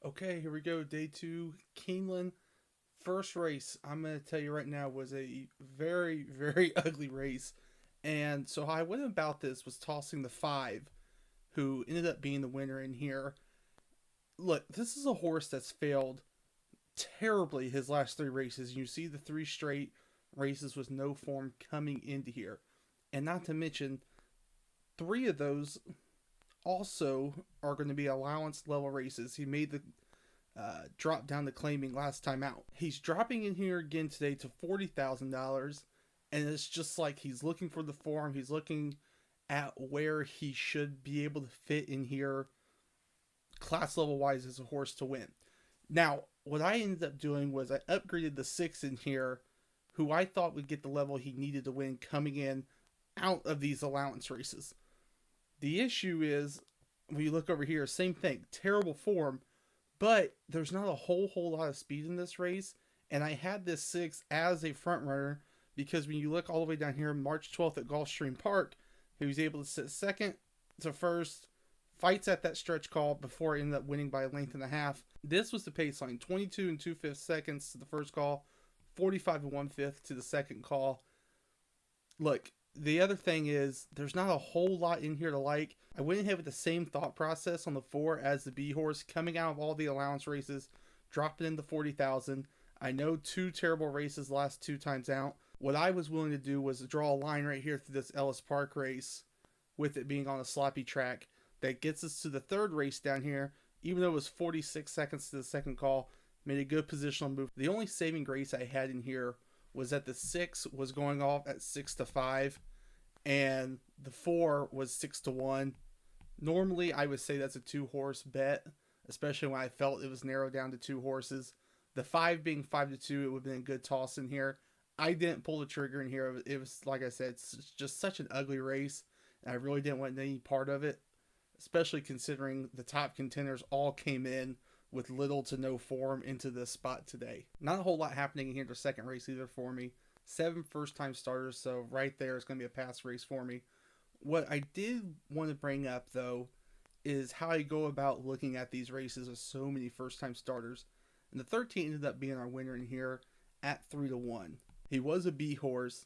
Okay, here we go. Day two, Keeneland. First race, I'm going to tell you right now, was a very, very ugly race. And so, how I went about this was tossing the five, who ended up being the winner in here. Look, this is a horse that's failed terribly his last three races. You see the three straight races with no form coming into here. And not to mention, three of those also are going to be allowance level races. He made the drop down to claiming last time out. He's dropping in here again today to $40,000, and it's just like he's looking for the form. He's looking at where he should be able to fit in here, class level wise, as a horse to win. Now, what I ended up doing was I upgraded the six in here, who I thought would get the level he needed to win coming in out of these allowance races. The issue is, when you look over here, same thing, terrible form, but there's not a whole lot of speed in this race, and I had this six as a front runner because when you look all the way down here, March 12th at Gulfstream Park, he was able to sit second to first, fights at that stretch call before it ended up winning by a length and a half. This was the pace line, 22 and 2/5 seconds to the first call, 45 and 1/5 to the second call. Look, the other thing is there's not a whole lot in here to like. I went ahead with the same thought process on the four as the B horse, coming out of all the allowance races, dropping into 40,000. I know two terrible races last two times out. What I was willing to do was draw a line right here through this Ellis Park race, with it being on a sloppy track. That gets us to the third race down here, even though it was 46 seconds to the second call, made a good positional move. The only saving grace I had in here was that the six was going off at 6-5, and the four was 6-1. Normally, I would say that's a two horse bet, especially when I felt it was narrowed down to two horses. The five being 5-2, it would have been a good toss in here. I didn't pull the trigger in here. It was, like I said, it's just such an ugly race, and I really didn't want any part of it, especially considering the top contenders all came in with little to no form into this spot today. Not a whole lot happening in here in the second race either for me. 7 first-time starters, so right there is going to be a pass race for me. What I did want to bring up, though, is how I go about looking at these races with so many first-time starters. And the 13 ended up being our winner in here at 3-1. He was a B horse,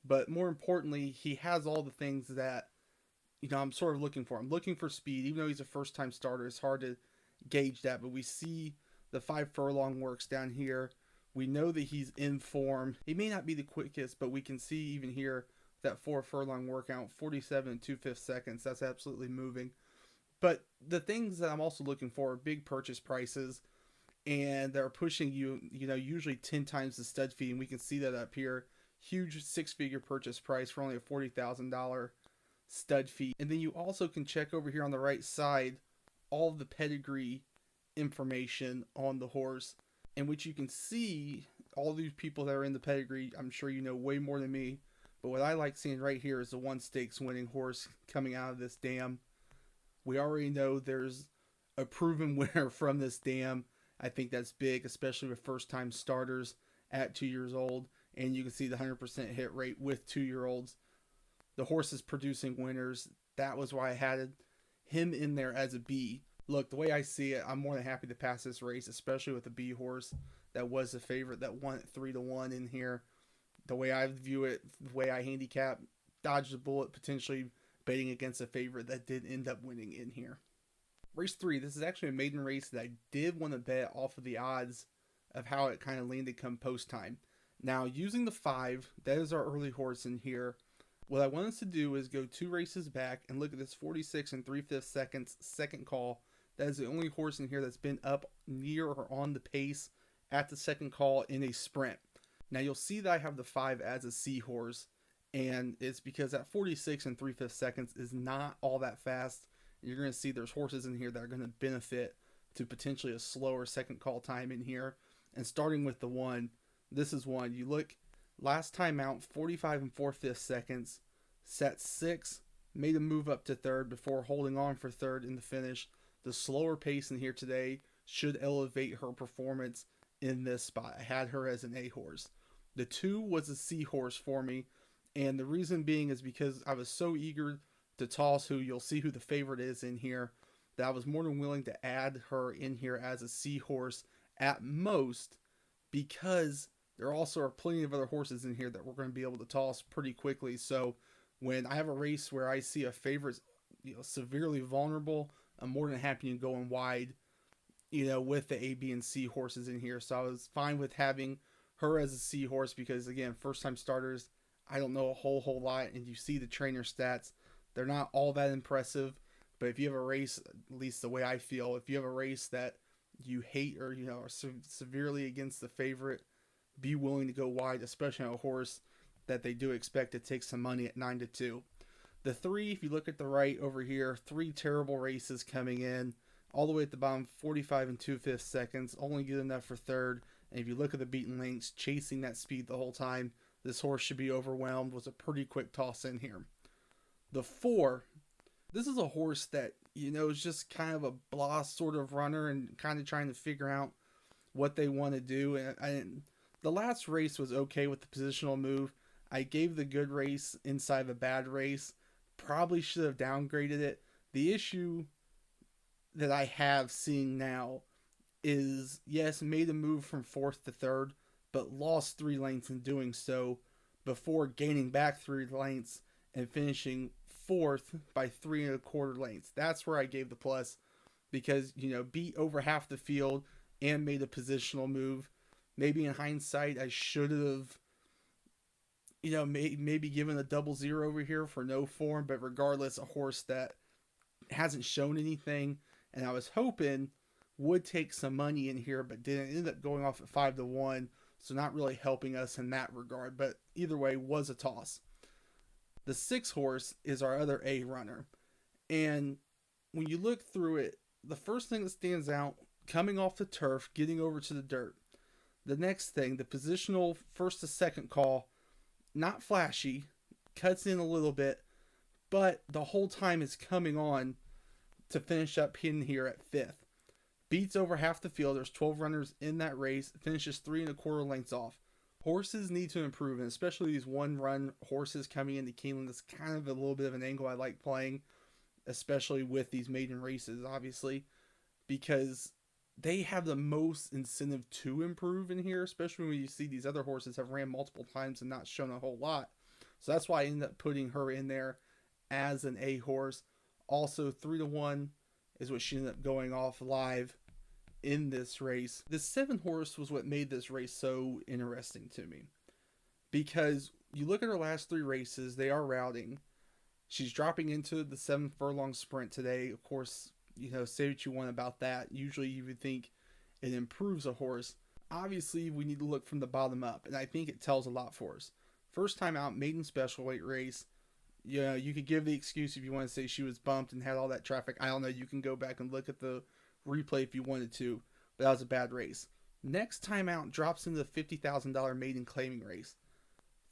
but more importantly, he has all the things that I'm sort of looking for. I'm looking for speed, even though he's a first-time starter. It's hard to gauge that, but we see the 5 furlong works down here. We know that he's in form. He may not be the quickest, but we can see even here that 4 furlong workout, 47 and 2/5 seconds. That's absolutely moving. But the things that I'm also looking for are big purchase prices, and they're pushing usually 10 times the stud fee, and we can see that up here. Huge 6-figure purchase price for only a $40,000 stud fee. And then you also can check over here on the right side all of the pedigree information on the horse, in which you can see all these people that are in the pedigree. I'm sure you know way more than me, but what I like seeing right here is the one stakes winning horse coming out of this dam. We already know there's a proven winner from this dam. I think that's big, especially with first time starters at 2 years old, and you can see the 100% hit rate with 2-year-olds. The horse is producing winners. That was why I had him in there as a B. Look, the way I see it, I'm more than happy to pass this race, especially with the B horse that was the favorite that won at 3-1 in here. The way I view it, the way I handicap, dodged a bullet, potentially betting against a favorite that did end up winning in here. Race 3, this is actually a maiden race that I did want to bet off of the odds of how it kind of landed come post time. Now, using the 5, that is our early horse in here. What I want us to do is go 2 races back and look at this 46 and 3/5 seconds second call. That is the only horse in here that's been up near or on the pace at the second call in a sprint. Now you'll see that I have the 5 as a C horse, and it's because that 46 and 3/5 seconds is not all that fast. You're going to see there's horses in here that are going to benefit to potentially a slower second call time in here. And starting with the 1, this is one. You look, last time out, 45 and 4/5 seconds, sat 6, made a move up to third before holding on for third in the finish. The slower pace in here today should elevate her performance in this spot. I had her as an A horse. The 2 was a C horse for me, and the reason being is because I was so eager to toss who, you'll see who the favorite is in here, that I was more than willing to add her in here as a C horse at most, because there also are plenty of other horses in here that we're going to be able to toss pretty quickly. So when I have a race where I see a favorite, severely vulnerable, I'm more than happy to going wide, with the A, B, and C horses in here. So I was fine with having her as a C horse because, again, first time starters, I don't know a whole lot, and you see the trainer stats, they're not all that impressive. But if you have a race, at least the way I feel, if you have a race that you hate or are severely against the favorite, be willing to go wide, especially on a horse that they do expect to take some money at 9-2. The 3, if you look at the right over here, 3 terrible races coming in, all the way at the bottom, 45 and 2/5 seconds, only good enough for third. And if you look at the beaten links, chasing that speed the whole time, this horse should be overwhelmed. Was a pretty quick toss in here. The 4, this is a horse that, is just kind of a blah sort of runner and kind of trying to figure out what they want to do. And the last race was okay with the positional move. I gave the good race inside of a bad race. Probably should have downgraded it. The issue that I have seeing now is, yes, made a move from 4th to 3rd, but lost 3 lengths in doing so before gaining back 3 lengths and finishing 4th by 3 1/4 lengths. That's where I gave the plus, because, beat over half the field and made a positional move. Maybe in hindsight, I should have, maybe given a 0-0 over here for no form, but regardless, a horse that hasn't shown anything, and I was hoping would take some money in here, but didn't. End up going off at 5-1, so not really helping us in that regard, but either way, was a toss. The 6 horse is our other A runner, and when you look through it, the first thing that stands out, coming off the turf, getting over to the dirt. The next thing, the positional first to second call, not flashy, cuts in a little bit, but the whole time is coming on to finish up in here at 5th. Beats over half the field. There's 12 runners in that race. Finishes 3 1/4 lengths off. Horses need to improve, and especially these one-run horses coming into Keeneland. That's kind of a little bit of an angle I like playing, especially with these maiden races, obviously, because they have the most incentive to improve in here, especially when you see these other horses have ran multiple times and not shown a whole lot. So that's why I ended up putting her in there as an A horse. Also, 3-1 is what she ended up going off live in this race. The 7 horse was what made this race so interesting to me, because you look at her last 3 races, they are routing. She's dropping into the 7 furlong sprint today. Of course, say what you want about that. Usually you would think it improves a horse. Obviously, we need to look from the bottom up, and I think it tells a lot for us. First time out, maiden special weight race. You could give the excuse if you want to say she was bumped and had all that traffic. I don't know. You can go back and look at the replay if you wanted to, but that was a bad race. Next time out, drops into the $50,000 maiden claiming race.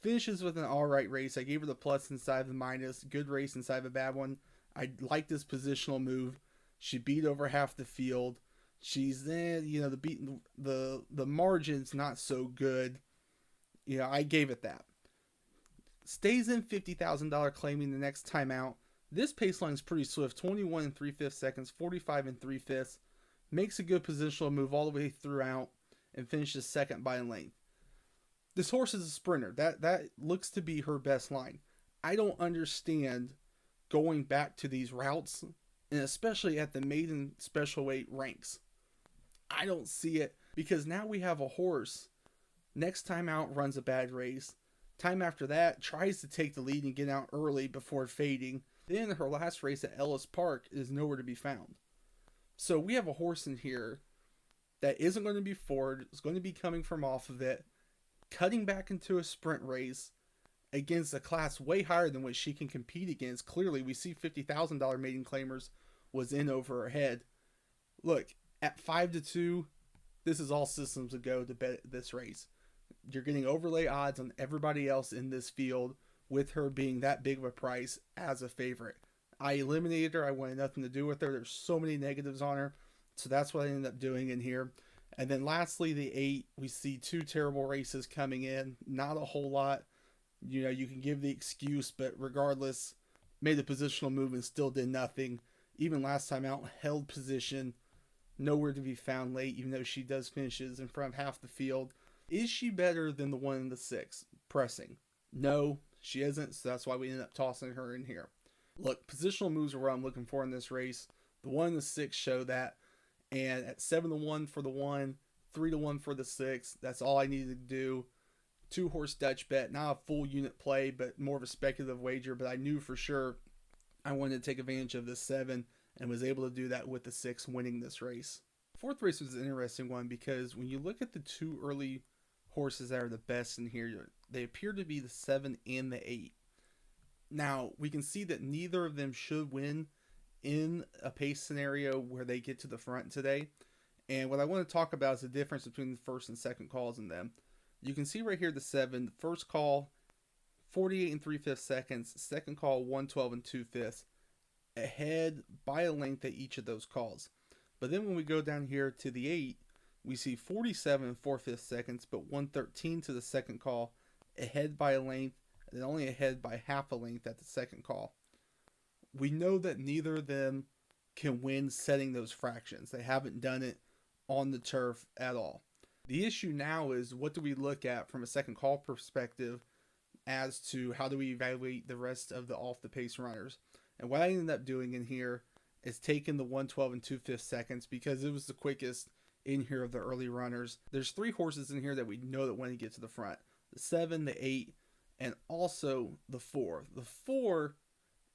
Finishes with an alright race. I gave her the plus inside of the minus. Good race inside of a bad one. I like this positional move. She beat over half the field. She's then, the margin's not so good. I gave it that. Stays in $50,000 claiming the next time out. This pace line is pretty swift. 21 3/5 seconds, 45 3/5. Makes a good positional move all the way throughout and finishes second by a length. This horse is a sprinter. That looks to be her best line. I don't understand going back to these routes, and especially at the maiden special weight ranks. I don't see it, because now we have a horse next time out runs a bad race. Time after that tries to take the lead and get out early before fading. Then her last race at Ellis Park is nowhere to be found. So we have a horse in here that isn't going to be forward. It's going to be coming from off of it, cutting back into a sprint race against a class way higher than what she can compete against. Clearly, we see $50,000 maiden claimers was in over her head. Look, at 5-2, this is all systems to go to bet this race. You're getting overlay odds on everybody else in this field, with her being that big of a price as a favorite. I eliminated her. I wanted nothing to do with her. There's so many negatives on her. So that's what I ended up doing in here. And then lastly, the 8, we see 2 terrible races coming in. Not a whole lot. You can give the excuse, but regardless, made a positional move and still did nothing. Even last time out, held position, nowhere to be found late, even though she does finishes in front of half the field. Is she better than the 1 in the 6 pressing? No, she isn't, so that's why we ended up tossing her in here. Look, positional moves are what I'm looking for in this race. The 1 in the 6 show that, and at 7-1 for the 1, 3-1 for the 6, that's all I needed to do. 2-horse Dutch bet, not a full unit play, but more of a speculative wager, but I knew for sure I wanted to take advantage of this 7 and was able to do that with the 6 winning this race. Fourth race was an interesting one because when you look at the 2 early horses that are the best in here, they appear to be the 7 and the 8. Now, we can see that neither of them should win in a pace scenario where they get to the front today. And what I want to talk about is the difference between the first and second calls in them. You can see right here the 7, the first call, 48 3/5 seconds, second call, 112 2/5, ahead by a length at each of those calls. But then when we go down here to the 8, we see 47 4/5 seconds, but 113 to the second call, ahead by a length, and only ahead by half a length at the second call. We know that neither of them can win setting those fractions. They haven't done it on the turf at all. The issue now is, what do we look at from a second call perspective as to how do we evaluate the rest of the off the pace runners? And what I ended up doing in here is taking the 112 2/5 seconds because it was the quickest in here of the early runners. There's 3 horses in here that we know that when to get to the front. The 7, the 8, and also the 4. The 4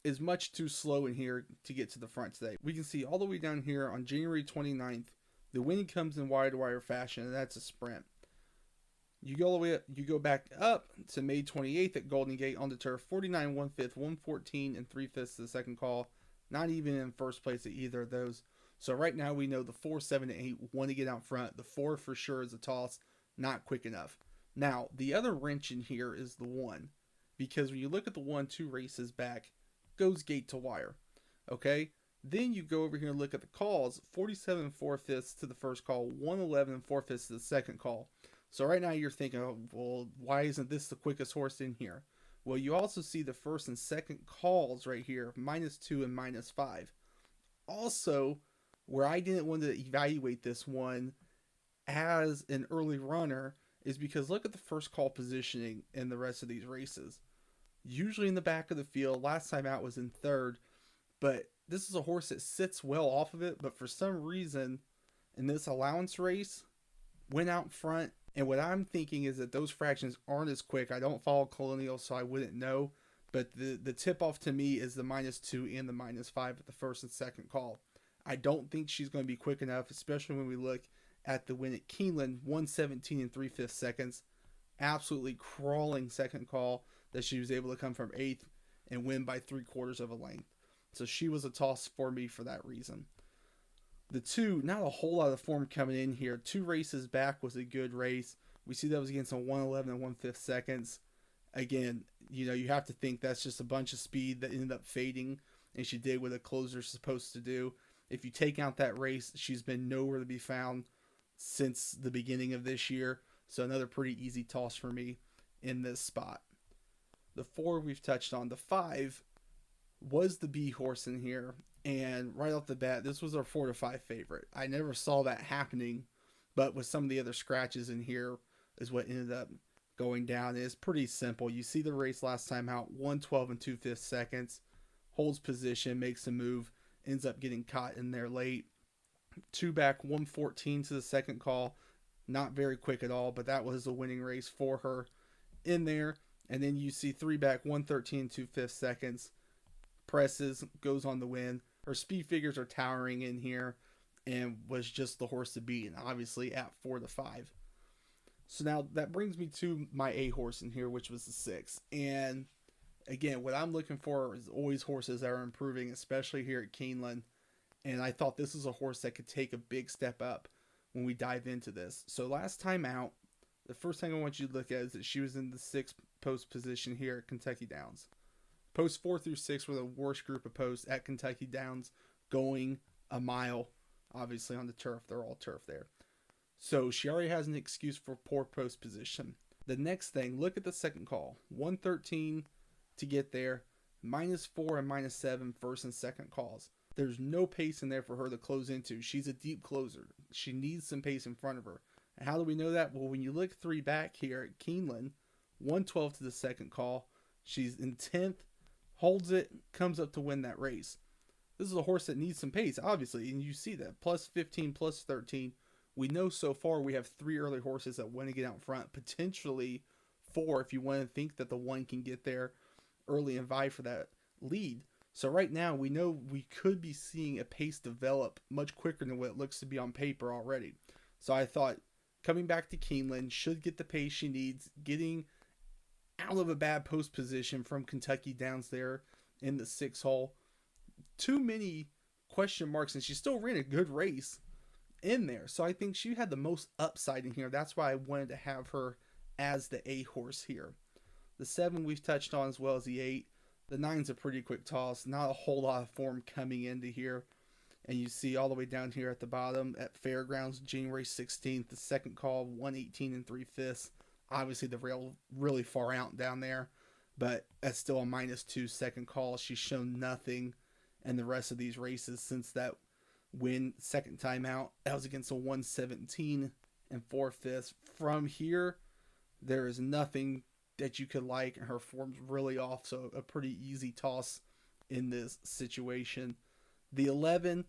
is much too slow in here to get to the front today. We can see all the way down here on January 29th, the winning comes in wire-to-wire fashion, and that's a sprint. You go all the way up, you go back up to May 28th at Golden Gate on the turf, 49 1/5, 114 3/5 to the second call. Not even in first place at either of those. So right now we know the 4, 7, and 8 want to get out front. The 4 for sure is a toss, not quick enough. Now, the other wrench in here is the 1. Because when you look at the 1, 2 races back, goes gate to wire. Okay? Then you go over here and look at the calls, 47 4/5 to the first call, 111 4/5 to the second call. So right now you're thinking, oh, well, why isn't this the quickest horse in here? Well, you also see the first and second calls right here, -2 and -5. Also, where I didn't want to evaluate this one as an early runner is because look at the first call positioning in the rest of these races. Usually in the back of the field, last time out was in third, but this is a horse that sits well off of it, but for some reason in this allowance race went out front. And what I'm thinking is that those fractions aren't as quick. I don't follow Colonial, so I wouldn't know, but the tip off to me is the -2 and the -5 at the first and second call. I don't think she's going to be quick enough, especially when we look at the win at Keeneland, 117 3/5 seconds, absolutely crawling second call that she was able to come from 8th and win by 3/4 of a length. So she was a toss for me for that reason. The 2, not a whole lot of form coming in here. 2 races back was a good race. We see that was against a 111 and 1/5 seconds. Again, you have to think that's just a bunch of speed that ended up fading, and she did what a closer's supposed to do. If you take out that race, she's been nowhere to be found since the beginning of this year. So another pretty easy toss for me in this spot. The 4 we've touched on. The 5 was the B horse in here. And right off the bat, this was our 4 to 5 favorite. I never saw that happening, but with some of the other scratches in here is what ended up going down. It's pretty simple. You see the race last time out, 112 2/5 seconds, holds position, makes a move, ends up getting caught in there late. 2 back, 114 to the second call. Not very quick at all, but that was the winning race for her in there. And then you see 3 back, 113 2/5 seconds, presses, goes on the win. Her speed figures are towering in here and was just the horse to beat, and obviously at 4 to 5. So now that brings me to my A horse in here, which was the 6. And again, what I'm looking for is always horses that are improving, especially here at Keeneland. And I thought this was a horse that could take a big step up when we dive into this. So last time out, the first thing I want you to look at is that she was in the 6th post position here at Kentucky Downs. Posts 4 through 6 were the worst group of posts at Kentucky Downs, going a mile, obviously on the turf. They're all turf there. So she already has an excuse for poor post position. The next thing, look at the second call. 113 to get there, -4 and -7 first and second calls. There's no pace in there for her to close into. She's a deep closer. She needs some pace in front of her. And how do we know that? Well, when you look 3 back here at Keeneland, 112 to the second call. She's in 10th, holds it, comes up to win that race. This is a horse that needs some pace, obviously, and you see that. Plus 15, plus 13. We know so far we have 3 early horses that want to get out front. Potentially 4 if you want to think that the 1 can get there early and vie for that lead. So right now we know we could be seeing a pace develop much quicker than what it looks to be on paper already. So I thought coming back to Keeneland should get the pace she needs, getting out of a bad post position from Kentucky Downs there in the 6th hole. Too many question marks, and she still ran a good race in there. So I think she had the most upside in here. That's why I wanted to have her as the A horse here. The 7 we've touched on, as well as the 8. The 9's a pretty quick toss. Not a whole lot of form coming into here. And you see all the way down here at the bottom at Fairgrounds, January 16th, the second call, 118 3/5. Obviously the rail really far out down there, but that's still a -2 second call. She's shown nothing in the rest of these races since that win second time out. That was against a 117 4/5. From here, there is nothing that you could like, and her form's really off, so a pretty easy toss in this situation. The 11,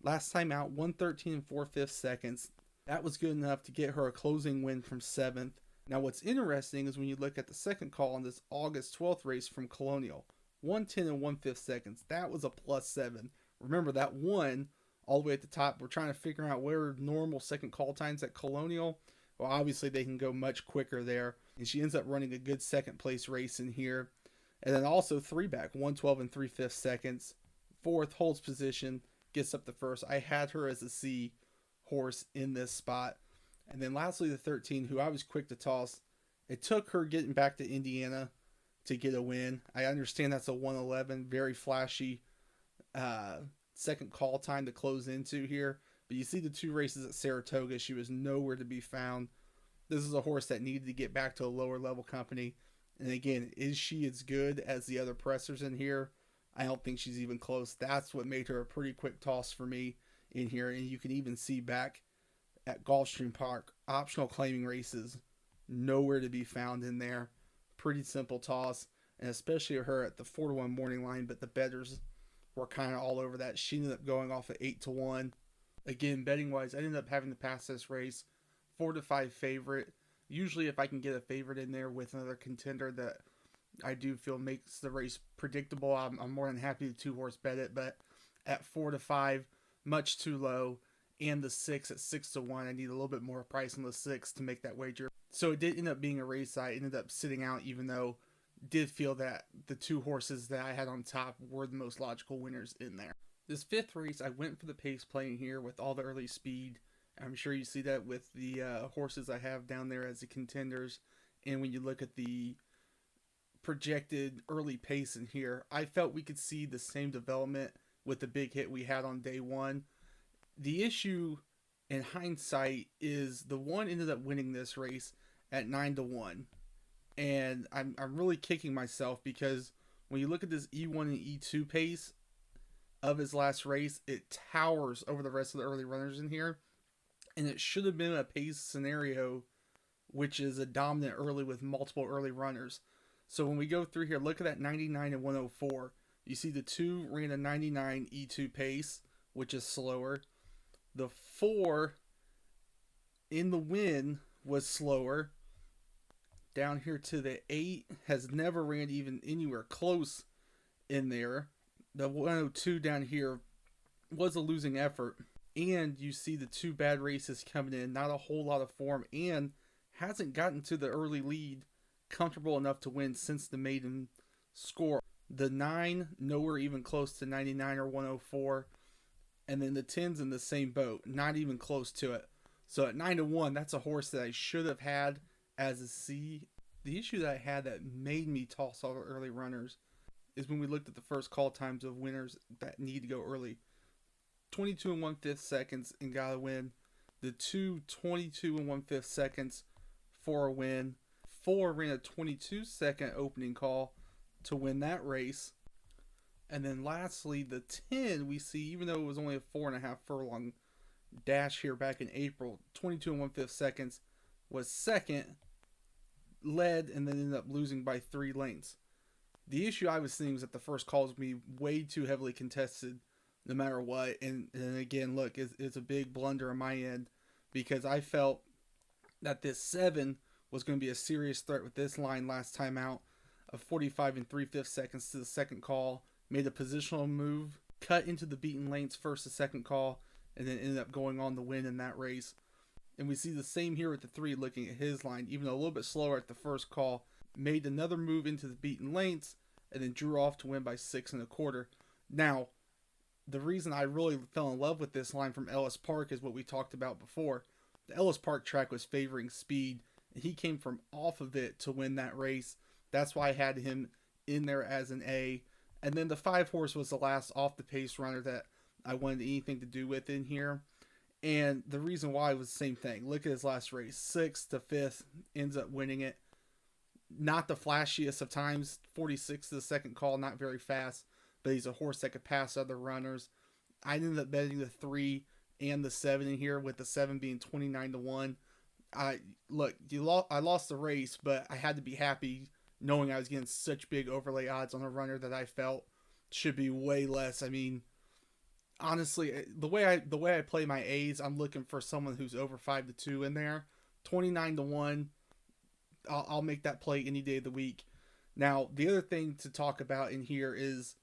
last time out, 113 4/5 seconds. That was good enough to get her a closing win from 7th. Now what's interesting is when you look at the second call on this August 12th race from Colonial, 110 1/5 seconds. That was a +7. Remember that 1 all the way at the top. We're trying to figure out where normal second call times at Colonial. Well, obviously they can go much quicker there. And she ends up running a good second place race in here. And then also 3 back, 112 3/5 seconds. 4th, holds position, gets up the first. I had her as a C horse in this spot. And then lastly, the 13, who I was quick to toss. It took her getting back to Indiana to get a win. I understand that's a 111, very flashy second call time to close into here. But you see the 2 races at Saratoga, she was nowhere to be found. This is a horse that needed to get back to a lower level company. And again, is she as good as the other pressers in here? I don't think she's even close. That's what made her a pretty quick toss for me in here. And you can even see back at Gulfstream Park, optional claiming races, nowhere to be found in there. Pretty simple toss, and especially her at the 4-1 morning line, but the bettors were kind of all over that. She ended up going off at 8-1. Again, betting wise, I ended up having to pass this race 4-5 favorite. Usually if I can get a favorite in there with another contender that I do feel makes the race predictable, I'm more than happy to 2-horse bet it, but at 4-5, much too low. And the 6 at 6-1, I need a little bit more price on the 6 to make that wager. So it did end up being a race I ended up sitting out, even though did feel that the 2 horses that I had on top were the most logical winners in there. This 5th race, I went for the pace playing here with all the early speed. I'm sure you see that with the horses I have down there as the contenders. And when you look at the projected early pace in here, I felt we could see the same development with the big hit we had on day 1. The issue in hindsight is the 1 ended up winning this race at 9-1. And I'm really kicking myself because when you look at this E1 and E2 pace of his last race, it towers over the rest of the early runners in here. And it should have been a pace scenario, which is a dominant early with multiple early runners. So when we go through here, look at that 99 and 104. You see the 2 ran a 99 E2 pace, which is slower. The 4 in the win was slower. Down here to the 8 has never ran even anywhere close in there. The 102 down here was a losing effort. And you see the 2 bad races coming in, not a whole lot of form, and hasn't gotten to the early lead comfortable enough to win since the maiden score. The 9, nowhere even close to 99 or 104. And then the 10's in the same boat, not even close to it. So at 9-1, that's a horse that I should have had as a C. The issue that I had that made me toss all the early runners is when we looked at the first call times of winners that need to go early. 22 1/5 seconds and got a win. The 2, 22 1/5 seconds for a win. 4 ran a 22-second opening call to win that race. And then lastly, the 10 we see, even though it was only a 4.5 furlong dash here back in April, 22 and 1/5 seconds, was second, led, and then ended up losing by 3 lengths. The issue I was seeing was that the first call was going to be way too heavily contested no matter what. And again, look, it's a big blunder on my end because I felt that this 7 was going to be a serious threat with this line last time out of 45 and 3/5 seconds to the second call. Made a positional move, cut into the beaten lanes first to second call, and then ended up going on the win in that race. And we see the same here with the 3 looking at his line, even though a little bit slower at the first call. Made another move into the beaten lanes, and then drew off to win by 6 1/4. Now, the reason I really fell in love with this line from Ellis Park is what we talked about before. The Ellis Park track was favoring speed, and he came from off of it to win that race. That's why I had him in there as an A. And then the 5 horse was the last off the pace runner that I wanted anything to do with in here. And the reason why was the same thing. Look at his last race. 6th to 5th, ends up winning it. Not the flashiest of times. 46 to the second call, not very fast. But he's a horse that could pass other runners. I ended up betting the 3 and the 7 in here, with the 7 being 29 to 1. I lost the race, but I had to be happy knowing I was getting such big overlay odds on a runner that I felt should be way less. I mean, honestly, the way I play my A's, I'm looking for someone who's over 5 to 2 in there. 29 to 1, I'll make that play any day of the week. Now, the other thing to talk about in here is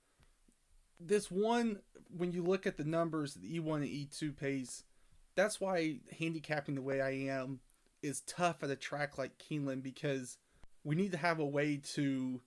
this one. When you look at the numbers, the E1 and E2 pace, that's why handicapping the way I am is tough at a track like Keeneland, because we need to have a way to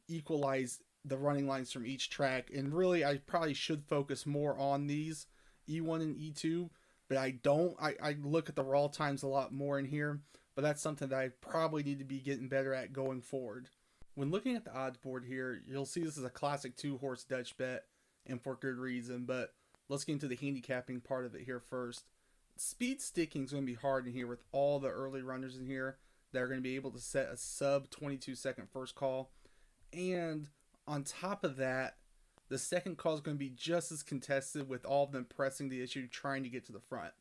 equalize the running lines from each track. And really, I probably should focus more on these E1 and E2, but I don't. I look at the raw times a lot more in here, but that's something that I probably need to be getting better at going forward. When looking at the odds board here, you'll see this is a classic 2-horse Dutch bet, and for good reason. But let's get into the handicapping part of it here first. Speed sticking is going to be hard in here with all the early runners in here that are going to be able to set a sub 22 second first call. And on top of that, the second call is going to be just as contested, with all of them pressing the issue, trying to get to the front.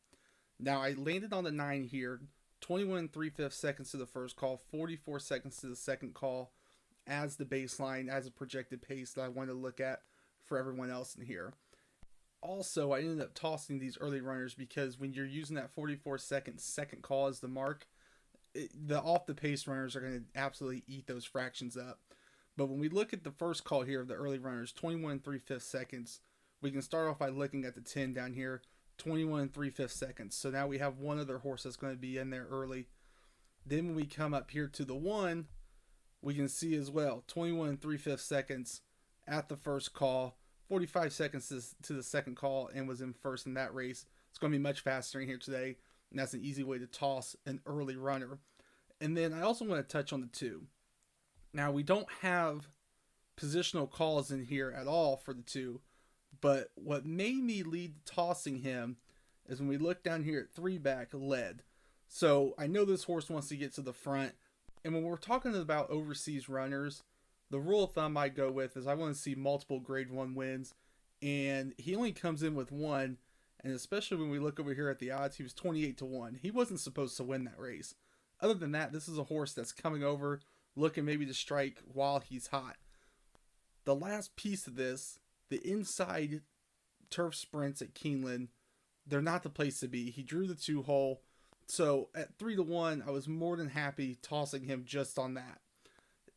Now, I landed on the 9 here, 21 and 3/5 seconds to the first call, 44 seconds to the second call as the baseline, as a projected pace that I wanted to look at for everyone else in here. Also, I ended up tossing these early runners because when you're using that 44 second call as the mark, the off the pace runners are going to absolutely eat those fractions up. But when we look at the first call here of the early runners, 21 and 3/5 seconds, we can start off by looking at the 10 down here, 21 and 3/5 seconds. So now we have one other horse that's going to be in there early. Then when we come up here to the 1, we can see as well, 21 and 3/5 seconds at the first call, 45 seconds to the second call, and was in first in that race. It's going to be much faster in here today, and that's an easy way to toss an early runner. And then I also want to touch on the 2. Now, we don't have positional calls in here at all for the 2, but what made me lead to tossing him is when we look down here at 3 back, led. So I know this horse wants to get to the front, and when we're talking about overseas runners, the rule of thumb I go with is I want to see multiple grade 1 wins, and he only comes in with 1, and especially when we look over here at the odds, he was 28 to 1. He wasn't supposed to win that race. Other than that, this is a horse that's coming over, looking maybe to strike while he's hot. The last piece of this, the inside turf sprints at Keeneland, they're not the place to be. He drew the 2 hole, so at 3 to 1, I was more than happy tossing him just on that.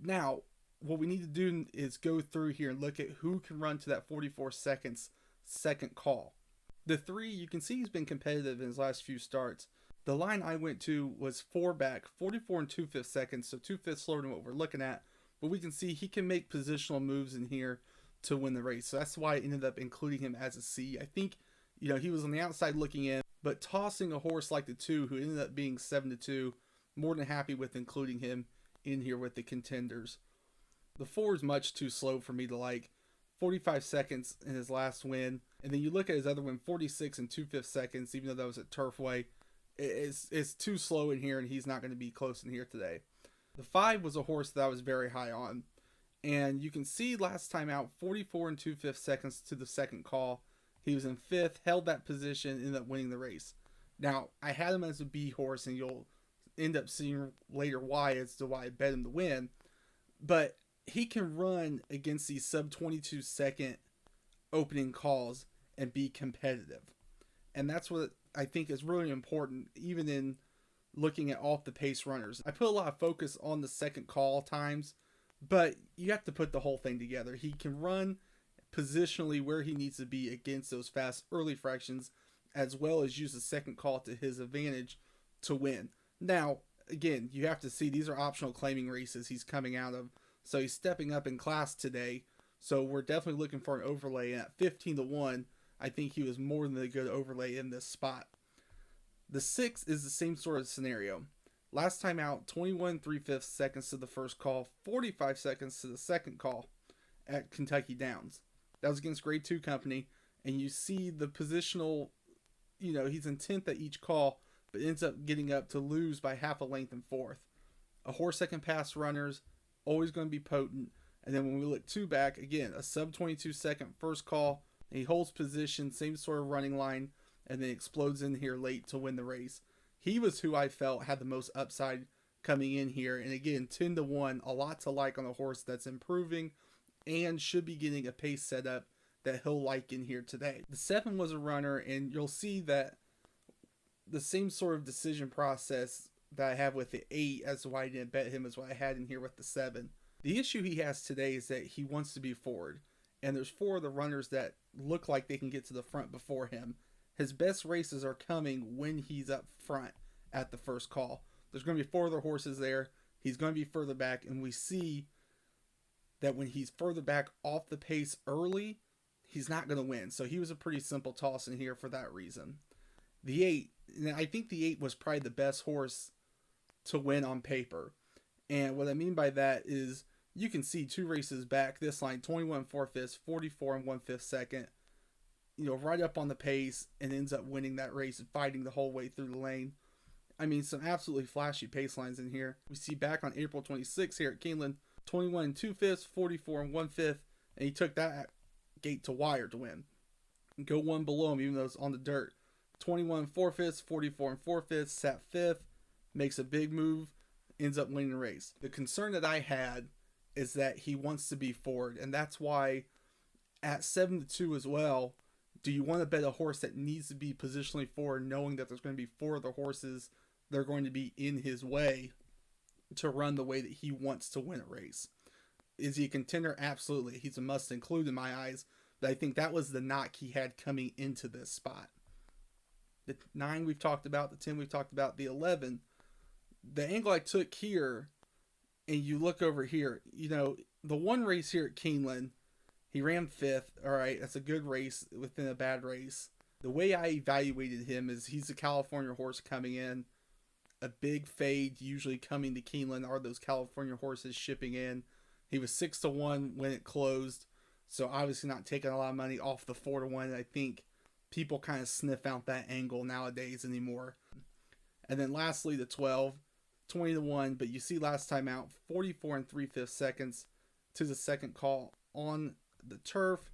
Now, what we need to do is go through here and look at who can run to that 44 seconds second call. The 3, you can see he's been competitive in his last few starts. The line I went to was 4 back, 44 and 2/5 seconds, so 2/5 slower than what we're looking at. But we can see he can make positional moves in here to win the race. So that's why I ended up including him as a C. I think, he was on the outside looking in, but tossing a horse like the 2, who ended up being 7 to 2, more than happy with including him in here with the contenders. The 4 is much too slow for me to like. 45 seconds in his last win. And then you look at his other win, 46 and 2/5 seconds, even though that was at Turfway. It's too slow in here, and he's not going to be close in here today. The 5 was a horse that I was very high on. And you can see last time out, 44 and 2/5 seconds to the second call. He was in fifth, held that position, ended up winning the race. Now, I had him as a B horse, and you'll end up seeing later why as to why I bet him to win. But he can run against these sub 22 second opening calls and be competitive. And that's what I think is really important, even in looking at off the pace runners. I put a lot of focus on the second call times, but you have to put the whole thing together. He can run positionally where he needs to be against those fast early fractions, as well as use the second call to his advantage to win. Now, again, you have to see these are optional claiming races he's coming out of, so he's stepping up in class today. So we're definitely looking for an overlay. And at 15-1, I think he was more than a good overlay in this spot. The 6 is the same sort of scenario. Last time out, 21 3/5 seconds to the first call, 45 seconds to the second call at Kentucky Downs. That was against grade 2 company, and you see the positional, he's in 10th at each call, but ends up getting up to lose by half a length in 4th. A horse that can pass runners, always going to be potent. And then when we look 2 back, again, a sub 22 second first call, and he holds position, same sort of running line, and then explodes in here late to win the race. He was who I felt had the most upside coming in here. And again, 10-1, a lot to like on a horse that's improving and should be getting a pace setup that he'll like in here today. The 7 was a runner, and you'll see that the same sort of decision process that I have with the 8 as to why I didn't bet him is what I had in here with the 7. The issue he has today is that he wants to be forward, and there's 4 of the runners that look like they can get to the front before him. His best races are coming when he's up front at the first call. There's going to be 4 other horses there. He's going to be further back, and we see that when he's further back off the pace early, he's not going to win. So he was a pretty simple toss in here for that reason. The 8, and I think the 8 was probably the best horse to win on paper. And what I mean by that is you can see 2 races back, this line, 21 4/5, 44 and 1/5 second, right up on the pace, and ends up winning that race and fighting the whole way through the lane. I mean, some absolutely flashy pace lines in here. We see back on April 26th here at Keeneland, 21 2/5, 44 and 1/5, and he took that gate to wire to win. And go one below him, even though it's on the dirt. 21 4/5, 44 and 4/5, sat 5th, makes a big move, ends up winning the race. The concern that I had is that he wants to be forward, and that's why at 7-2 as well, do you want to bet a horse that needs to be positionally forward, knowing that there's going to be 4 other horses that are going to be in his way to run the way that he wants to win a race? Is he a contender? Absolutely. He's a must include in my eyes, but I think that was the knock he had coming into this spot. The 9 we've talked about, the 10 we've talked about, the 11. The angle I took here, and you look over here, the one race here at Keeneland, he ran 5th. All right, that's a good race within a bad race. The way I evaluated him is he's a California horse coming in. A big fade usually coming to Keeneland are those California horses shipping in. He was 6-1 when it closed, so obviously not taking a lot of money off the 4-1. I think people kind of sniff out that angle nowadays anymore. And then lastly, the 12, 20-1, but you see last time out, 44 and 3/5 seconds to the second call on the turf.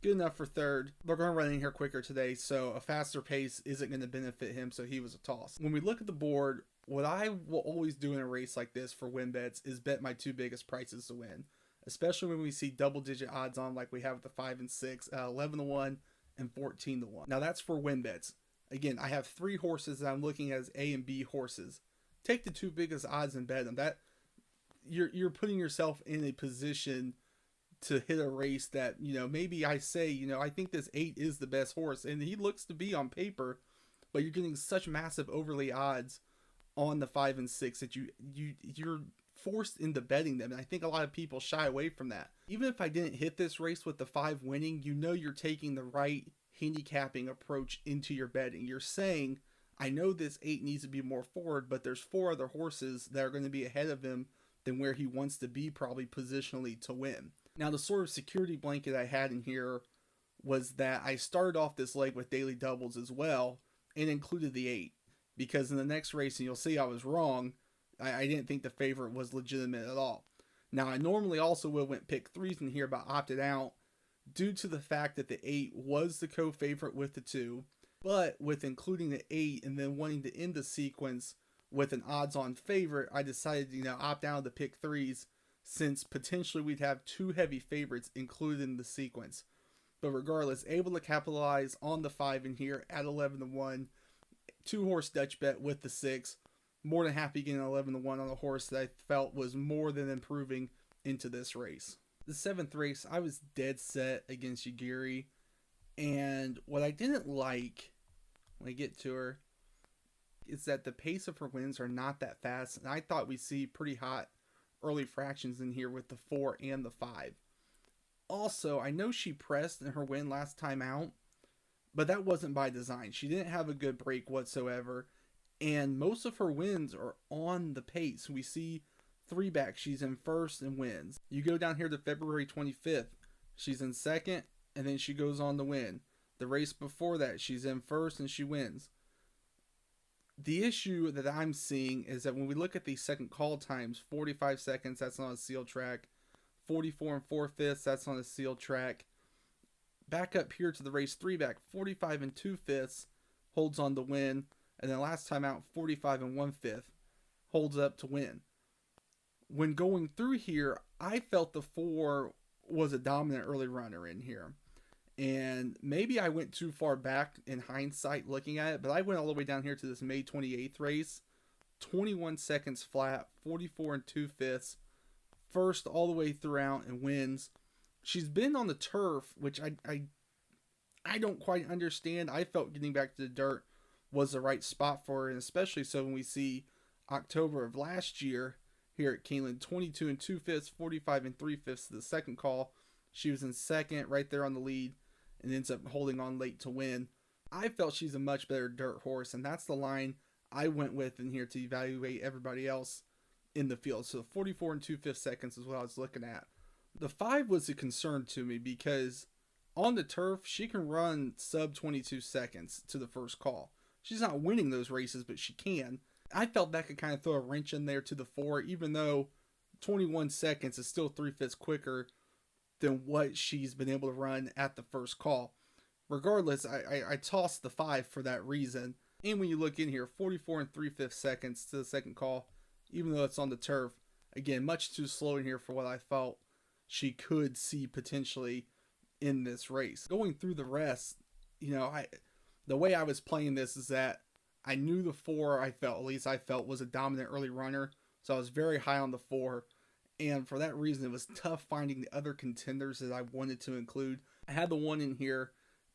Good enough for third. They're going to run in here quicker today, so a faster pace isn't going to benefit him, so he was a toss. When we look at the board, what I will always do in a race like this for win bets is bet my 2 biggest prices to win, especially when we see double-digit odds on like we have with the 5 and 6, 11-1 and 14-1. Now that's for win bets. Again, I have 3 horses that I'm looking at as A and B horses. Take the 2 biggest odds and bet them. That you're putting yourself in a position to hit a race that, maybe I say, I think this 8 is the best horse, and he looks to be on paper, but you're getting such massive overlay odds on the 5 and 6 that you're forced into betting them. And I think a lot of people shy away from that. Even if I didn't hit this race with the 5 winning, you're taking the right handicapping approach into your betting. You're saying, I know this 8 needs to be more forward, but there's 4 other horses that are going to be ahead of him than where he wants to be probably positionally to win. Now, the sort of security blanket I had in here was that I started off this leg with daily doubles as well and included the 8, because in the next race, and you'll see I was wrong, I didn't think the favorite was legitimate at all. Now, I normally also would have went pick 3s in here, but opted out due to the fact that the 8 was the co-favorite with the 2. But with including the 8 and then wanting to end the sequence with an odds-on favorite, I decided to opt out of the pick 3s since potentially we'd have 2 heavy favorites included in the sequence. But regardless, able to capitalize on the 5 in here at 11-1. 2-horse Dutch bet with the 6. More than happy getting 11-1 on a horse that I felt was more than improving into this race. The 7th race, I was dead set against Yiri. And what I didn't like when I get to her is that the pace of her wins are not that fast. And I thought we'd see pretty hot early fractions in here with the 4 and the 5. Also, I know she pressed in her win last time out, but that wasn't by design. She didn't have a good break whatsoever, and most of her wins are on the pace. We see 3 back, she's in first and wins. You go down here to February 25th, she's in second, and then she goes on to win. The race before that, she's in first and she wins. The issue that I'm seeing is that when we look at these second call times, 45 seconds, that's on a sealed track. 44 4/5, that's on a sealed track. Back up here to the race 3 back, 45 2/5 holds on to win. And then last time out, 45 1/5 holds up to win. When going through here, I felt the 4 was a dominant early runner in here. And maybe I went too far back in hindsight looking at it, but I went all the way down here to this May 28th race. 21 seconds flat, 44 2/5. First all the way throughout and wins. She's been on the turf, which I don't quite understand. I felt getting back to the dirt was the right spot for her, and especially so when we see October of last year here at Keeneland, 22 2/5, 45 3/5 to the second call. She was in second, right there on the lead, and ends up holding on late to win. I felt she's a much better dirt horse, and that's the line I went with in here to evaluate everybody else in the field. So 44 2/5 seconds is what I was looking at. The 5 was a concern to me because on the turf, she can run sub 22 seconds to the first call. She's not winning those races, but she can. I felt that could kind of throw a wrench in there to the 4, even though 21 seconds is still 3/5 quicker than what she's been able to run at the first call. Regardless, I tossed the 5 for that reason. And when you look in here, 44 3/5 seconds to the second call, even though it's on the turf, again, much too slow in here for what I felt she could see potentially in this race. Going through the rest, the way I was playing this is that I knew the 4, I felt was a dominant early runner, so I was very high on the 4, and for that reason it was tough finding the other contenders that I wanted to include. I had the 1 in here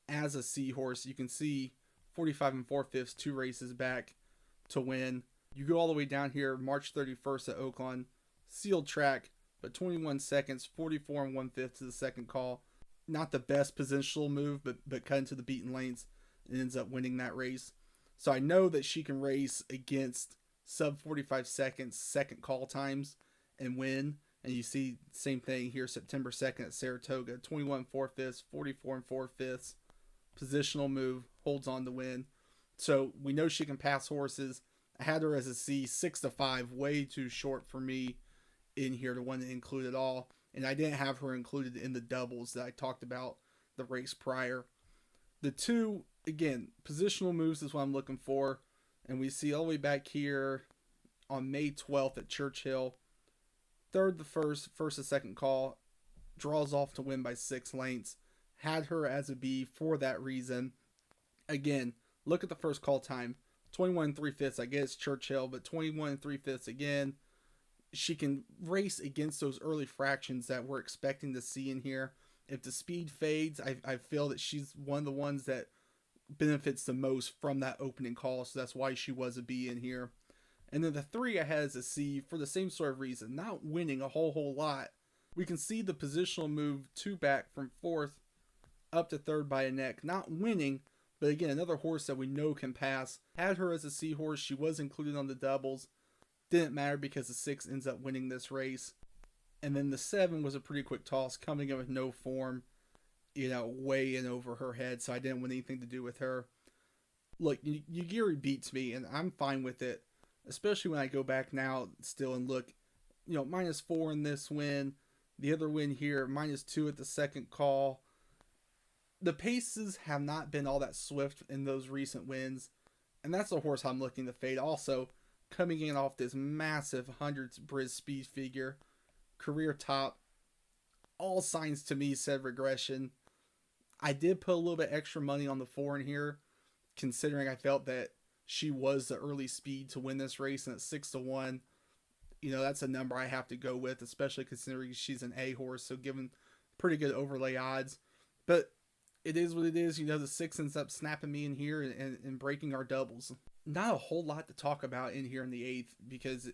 as a seahorse. You can see 45 4/5, 2 races back to win. You go all the way down here, March 31st at Oakland, sealed track, but 21 seconds, 44 1/5 to the second call. Not the best positional move, but cut into the beaten lanes and ends up winning that race. So I know that she can race against sub 45 seconds, second call times and win. And you see same thing here, September 2nd at Saratoga, 21 4/5, 44 4/5. Positional move, holds on to win. So we know she can pass horses. I had her as a C, 6-5, way too short for me in here to want to include it all. And I didn't have her included in the doubles that I talked about the race prior. The 2, again, positional moves is what I'm looking for. And we see all the way back here on May 12th at Churchill. 3rd the first the second call. Draws off to win by 6 lengths. Had her as a B for that reason. Again, look at the first call time. 21 3/5, I guess Churchill, but 21 3/5 again. She can race against those early fractions that we're expecting to see in here. If the speed fades, I feel that she's one of the ones that benefits the most from that opening call, so that's why she was a B in here. And then the 3 I had as a C for the same sort of reason. Not winning a whole lot. We can see the positional move 2 back from 4th up to 3rd by a neck. Not winning, but again, another horse that we know can pass. Had her as a C horse. She was included on the doubles. Didn't matter because the 6 ends up winning this race. And then the 7 was a pretty quick toss, coming in with no form, way in over her head, so I didn't want anything to do with her. Look, Yiri beats me, and I'm fine with it, especially when I go back now still and look -4 in this win. The other win here, -2 at the second call. The paces have not been all that swift in those recent wins, and that's the horse I'm looking to fade. Also, coming in off this massive 100 Briz speed figure, career top, all signs to me said regression. I did put a little bit extra money on the 4 in here, considering I felt that she was the early speed to win this race, and at 6-1, that's a number I have to go with, especially considering she's an A horse, so given pretty good overlay odds. But it is what it is. The 6 ends up snapping me in here and breaking our doubles. Not a whole lot to talk about in here in the 8th, because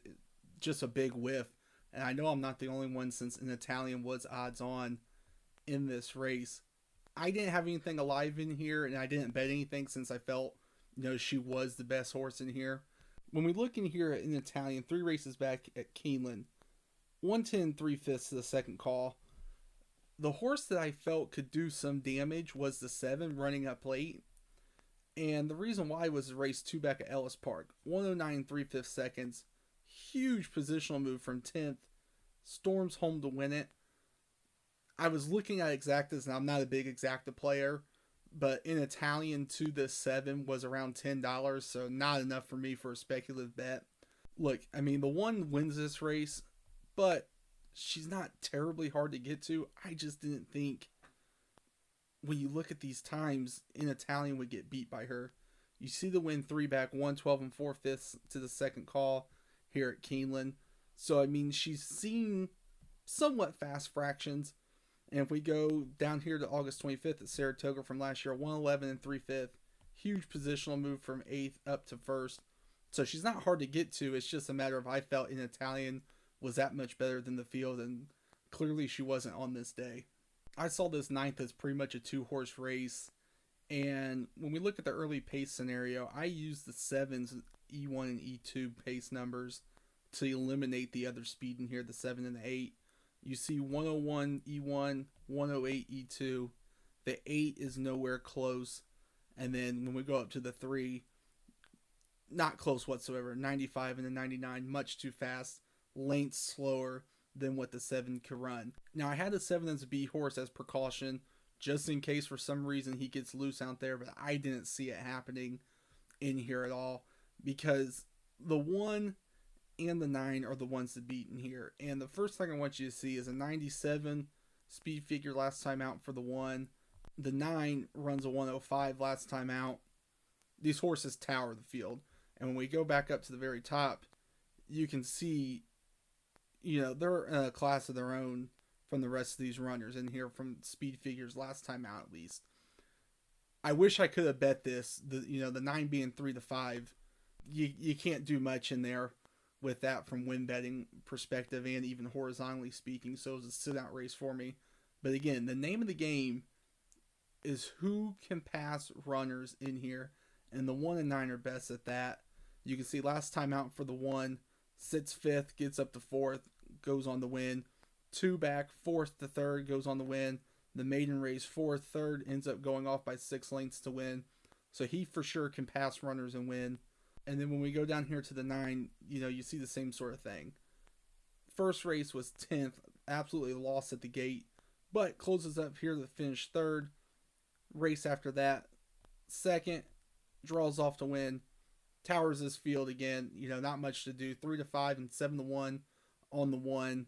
just a big whiff. And I know I'm not the only one, since an Italian was odds on in this race. I didn't have anything alive in here, and I didn't bet anything since I felt, she was the best horse in here. When we look in here at an Italian, 3 races back at Keeneland, 110 3/5 to the second call. The horse that I felt could do some damage was the 7 running up late. And the reason why was the race 2 back at Ellis Park. 109 3/5 seconds. Huge positional move from 10th. Storms home to win it. I was looking at exactas, and I'm not a big exacta player, but in Italian to the 7 was around $10, so not enough for me for a speculative bet. Look, the 1 wins this race, but she's not terribly hard to get to. I just didn't think, when you look at these times, in Italian would get beat by her. You see the win 3 back, 112 4/5 to the second call here at Keeneland. So, she's seen somewhat fast fractions. And if we go down here to August 25th at Saratoga from last year, 111 3/5. Huge positional move from 8th up to 1st. So she's not hard to get to. It's just a matter of, I felt in Italian was that much better than the field, and clearly she wasn't on this day. I saw this 9th as pretty much a 2-horse race. And when we look at the early pace scenario, I used the 7's E1 and E2 pace numbers to eliminate the other speed in here, the 7 and the 8. You see 101 E1, 108 E2. The 8 is nowhere close. And then when we go up to the 3, not close whatsoever. 95 and the 99, much too fast. Lengths slower than what the 7 could run. Now, I had the 7 as a B horse as precaution, just in case for some reason he gets loose out there, but I didn't see it happening in here at all, because the 1 and the 9 are the ones to beat in here. And the first thing I want you to see is a 97 speed figure last time out for the 1. The 9 runs a 105 last time out. These horses tower the field. And when we go back up to the very top, you can see, they're in a class of their own from the rest of these runners in here, from speed figures last time out at least. I wish I could have bet this. The 9 being 3-5, you can't do much in there with that from win betting perspective and even horizontally speaking. So it was a sit out race for me. But again, the name of the game is who can pass runners in here, and the 1 and 9 are best at that. You can see last time out for the 1, sits 5th, gets up to 4th, goes on the win. 2 back, 4th to 3rd, goes on the win. The maiden race, 4th, 3rd, ends up going off by 6 lengths to win. So he for sure can pass runners and win. And then when we go down here to the 9, you see the same sort of thing. First race was 10th, absolutely lost at the gate, but closes up here to finish 3rd. Race after that, 2nd, draws off to win. Towers this field again, not much to do. 3-5 and 7-1 on the 1.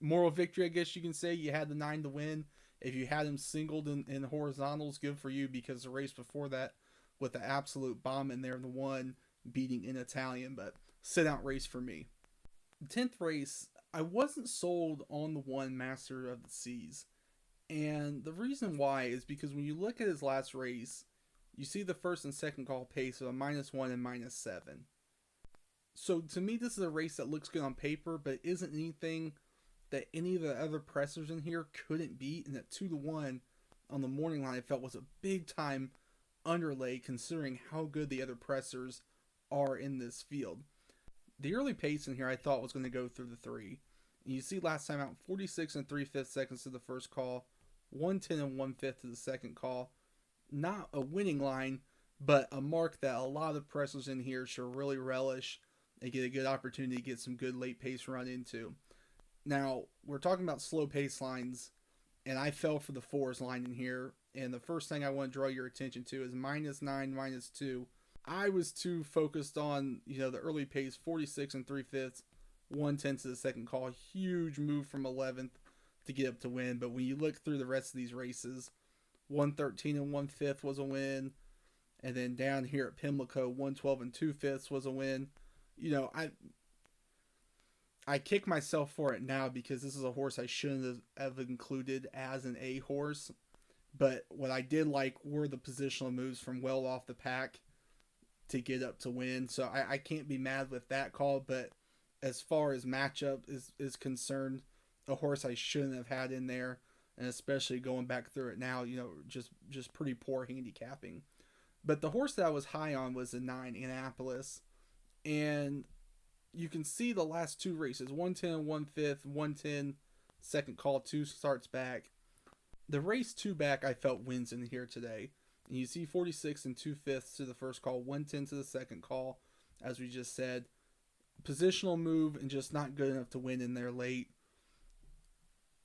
Moral victory, I guess you can say. You had the 9 to win. If you had him singled in horizontals, good for you, because the race before that, with the absolute bomb in there, the 1 beating in Italian, but sit out race for me. The 10th race, I wasn't sold on the 1 Master of the Seas. And the reason why is because when you look at his last race, you see the first and second call pace of a -1 and -7. So to me, this is a race that looks good on paper, but isn't anything that any of the other pressers in here couldn't beat. And at 2-1 on the morning line, I felt was a big time underlay, considering how good the other pressers are in this field. The early pace in here I thought was going to go through the 3. And you see last time out, 46 and 3/5 seconds to the first call, 110 and 1/5 to the second call. Not a winning line, but a mark that a lot of pressers in here should really relish and get a good opportunity to get some good late pace run into. Now, we're talking about slow pace lines, and I fell for the fours line in here. And the first thing I want to draw your attention to is -9, -2. I was too focused on, the early pace, 46 and 3/5, 110 to the second call. Huge move from 11th to get up to win. But when you look through the rest of these races, 113 and 1/5 was a win. And then down here at Pimlico, 112 and 2/5 was a win. I kick myself for it now because this is a horse I shouldn't have included as an A horse. But what I did like were the positional moves from well off the pack to get up to win. So I can't be mad with that call. But as far as matchup is concerned, a horse I shouldn't have had in there, and especially going back through it now, just pretty poor handicapping. But the horse that I was high on was the 9, Annapolis. And you can see the last two races, 110, 1/5, 110, second call, 2 starts back. The race 2 back I felt wins in here today. And you see 46 and 2/5 to the first call, 110 to the second call, as we just said. Positional move and just not good enough to win in there late.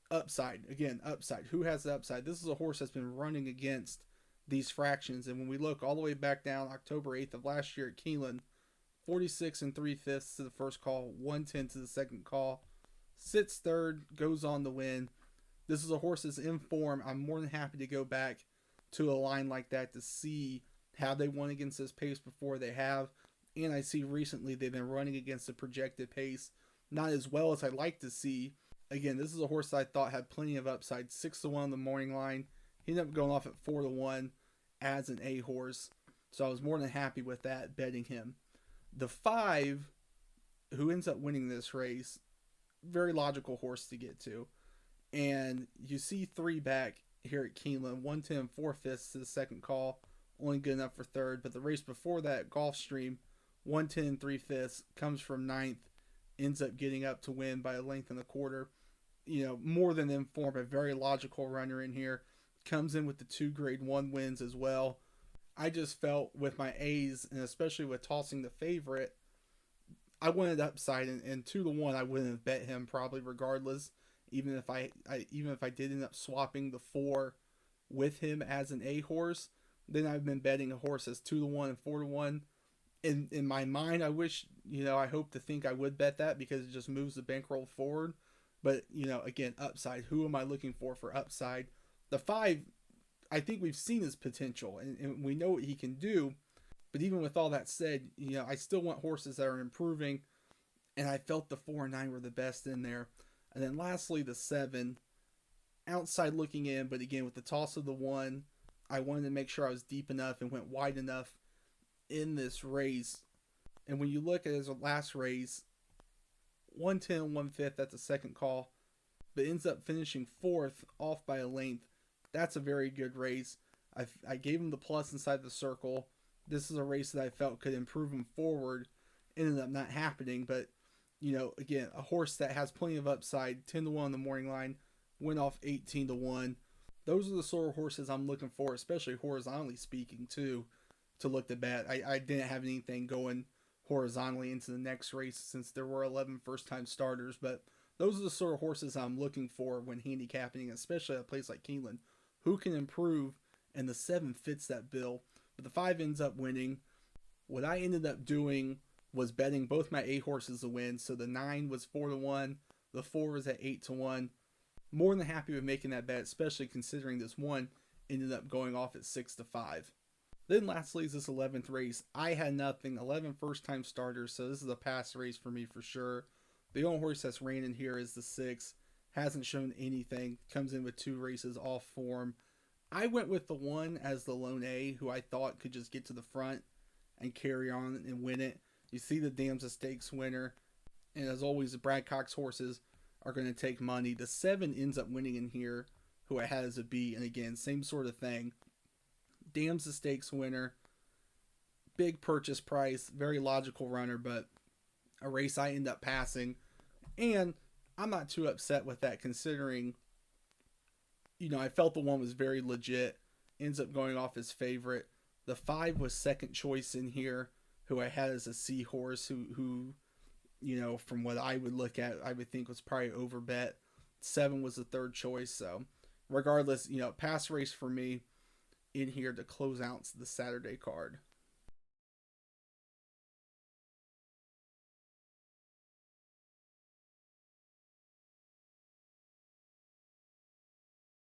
Upside. Again, upside. Who has the upside? This is a horse that's been running against these fractions. And when we look all the way back down October 8th of last year at Keeneland, 46 and 3/5 to the first call, 110 to the second call, sits third, goes on to win. This is a horse that's in form. I'm more than happy to go back to a line like that to see how they won against this pace before they have. And I see recently they've been running against the projected pace not as well as I'd like to see. Again, this is a horse that I thought had plenty of upside. 6-1 on the morning line. He ended up going off at 4-1 as an A horse. So I was more than happy with that, betting him. The 5, who ends up winning this race, very logical horse to get to. And you see 3 back here at Keeneland, 110 4/5 to the second call, only good enough for third. But the race before that, Gulfstream, 110 3/5 comes from 9th, ends up getting up to win by a length and a quarter. More than informed, a very logical runner in here. Comes in with the 2 grade 1 wins as well. I just felt with my A's, and especially with tossing the favorite, I wanted upside, and 2-1 I wouldn't have bet him probably regardless. Even if I did end up swapping the 4 with him as an A horse, then I've been betting a horse as 2-1 and 4-1. In my mind, I wish, I hope to think I would bet that because it just moves the bankroll forward. But, again, upside. Who am I looking for upside? The 5, I think we've seen his potential and we know what he can do. But even with all that said, I still want horses that are improving. And I felt the 4 and 9 were the best in there. And then lastly, the 7, outside looking in, but again, with the toss of the 1, I wanted to make sure I was deep enough and went wide enough in this race. And when you look at his last race, 110 1/5, that's a second call, but ends up finishing 4th off by a length. That's a very good race. I gave him the plus inside the circle. This is a race that I felt could improve him forward. Ended up not happening, but again, a horse that has plenty of upside, 10-1 on the morning line, went off 18-1. Those are the sort of horses I'm looking for, especially horizontally speaking, too, to look to bet. I didn't have anything going horizontally into the next race since there were 11 first-time starters, but those are the sort of horses I'm looking for when handicapping, especially at a place like Keeneland. Who can improve, and the 7 fits that bill, but the 5 ends up winning. What I ended up doing was betting both my A horses to win. So the 9 was 4-1. The 4 was at 8-1. More than happy with making that bet, especially considering this 1 ended up going off at 6-5. Then lastly is this 11th race. I had nothing. 11 first-time starters, so this is a pass race for me for sure. The only horse that's ran in here is the 6. Hasn't shown anything. Comes in with 2 races off form. I went with the 1 as the lone A, who I thought could just get to the front and carry on and win it. You see the Dam's a Stakes winner. And as always, the Brad Cox horses are going to take money. The 7 ends up winning in here, who I had as a B. And again, same sort of thing. Dam's a Stakes winner. Big purchase price. Very logical runner, but a race I end up passing. And I'm not too upset with that considering, I felt the 1 was very legit. Ends up going off as favorite. The 5 was second choice in here, who I had as a C horse, who from what I would look at, I would think was probably over bet. 7 was the third choice. So regardless, pass race for me in here to close out the Saturday card.